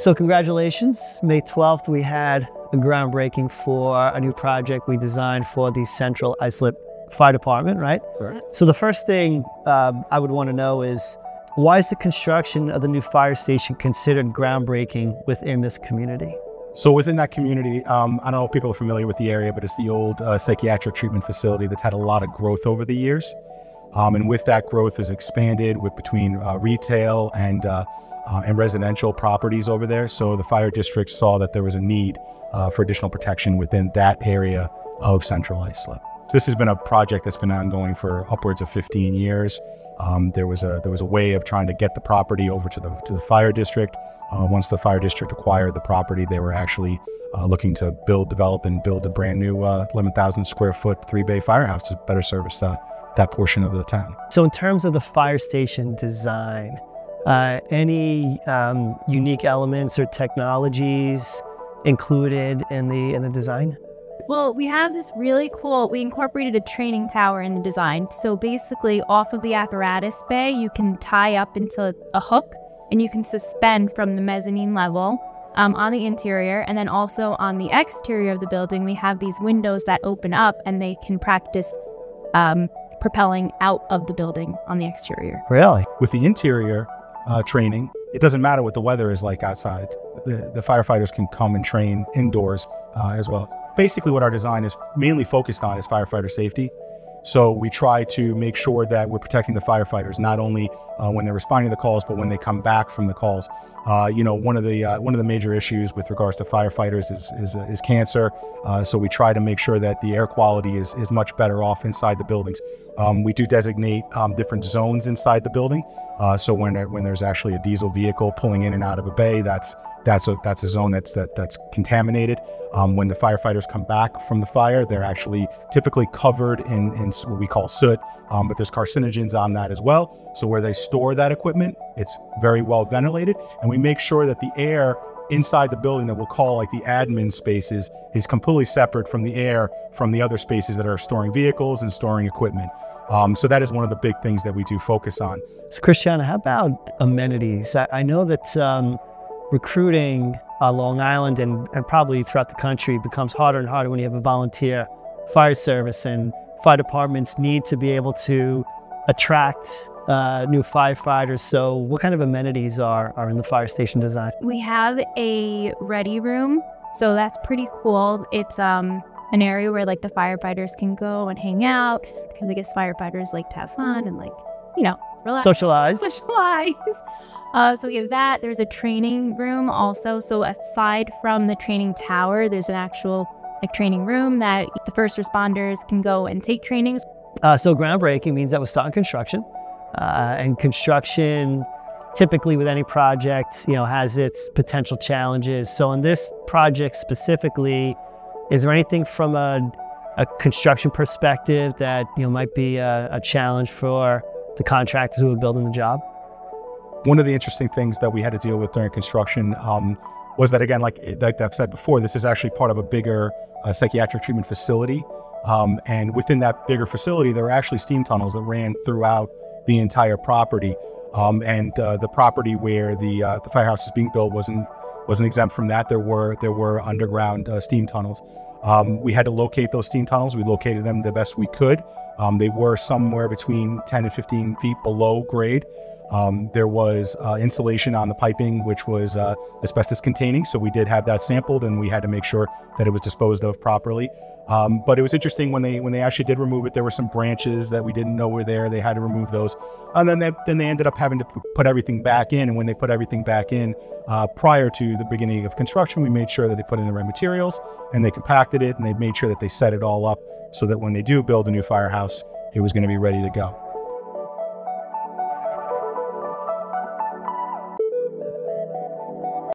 So congratulations. May 12th, we had a groundbreaking for a new project we designed for the Central Islip Fire Department, right? Right. So the first thing I would want to know is, why is the construction of the new fire station considered groundbreaking within this community? So within that community, I don't know if people are familiar with the area, but it's the old psychiatric treatment facility that's had a lot of growth over the years. And with that growth has expanded between retail and residential properties over there. So the fire district saw that there was a need for additional protection within that area of Central Islip. This has been a project that's been ongoing for upwards of 15 years. There was a way of trying to get the property over to the fire district. Once the fire district acquired the property, they were actually looking to develop and build a brand new 11,000 square foot 3-bay firehouse to better service that portion of the town. So in terms of the fire station design, any unique elements or technologies included in the design? Well, we have this really cool, we incorporated a training tower in the design. So basically off of the apparatus bay, you can tie up into a hook and you can suspend from the mezzanine level on the interior. And then also on the exterior of the building, we have these windows that open up and they can practice propelling out of the building on the exterior. Really? With the interior training, it doesn't matter what the weather is like outside. The firefighters can come and train indoors as well. Basically what our design is mainly focused on is firefighter safety. So we try to make sure that we're protecting the firefighters, not only when they're responding to the calls, but when they come back from the calls. You know, one of the major issues with regards to firefighters is cancer. So we try to make sure that the air quality is much better off inside the buildings. We do designate different zones inside the building. So when there's actually a diesel vehicle pulling in and out of a bay, that's a zone that's contaminated. When the firefighters come back from the fire, they're actually typically covered in what we call soot, but there's carcinogens on that as well. So where they store that equipment, it's very well ventilated, and we make sure that the air inside the building that we'll call like the admin spaces is completely separate from the air from the other spaces that are storing vehicles and storing equipment. So that is one of the big things that we do focus on. So Christiana, how about amenities? I know that recruiting on Long Island and probably throughout the country becomes harder and harder when you have a volunteer fire service, and fire departments need to be able to attract new firefighters. So what kind of amenities are in the fire station design? We have a ready room, so that's pretty cool. It's an area where like the firefighters can go and hang out, because I guess firefighters like to have fun and, like, you know, relax. Socialize. So we have that. There's a training room also. So aside from the training tower, there's an actual training room that the first responders can go and take trainings. So groundbreaking means that we're starting construction, and construction typically with any project, has its potential challenges. So in this project specifically, is there anything from a construction perspective that might be a challenge for the contractors who are building the job? One of the interesting things that we had to deal with during construction was that, again, like I've said before, this is actually part of a bigger psychiatric treatment facility. And within that bigger facility, there were actually steam tunnels that ran throughout the entire property. And the property where the firehouse is being built wasn't exempt from that. There were underground steam tunnels. We had to locate those steam tunnels. We located them the best we could. They were somewhere between 10 and 15 feet below grade. There was insulation on the piping, which was asbestos containing. So we did have that sampled, and we had to make sure that it was disposed of properly. But it was interesting when they actually did remove it, there were some branches that we didn't know were there. They had to remove those. And then they ended up having to put everything back in. And when they put everything back in, prior to the beginning of construction, we made sure that they put in the right materials and they compacted it, and they made sure that they set it all up so that when they do build a new firehouse, it was going to be ready to go.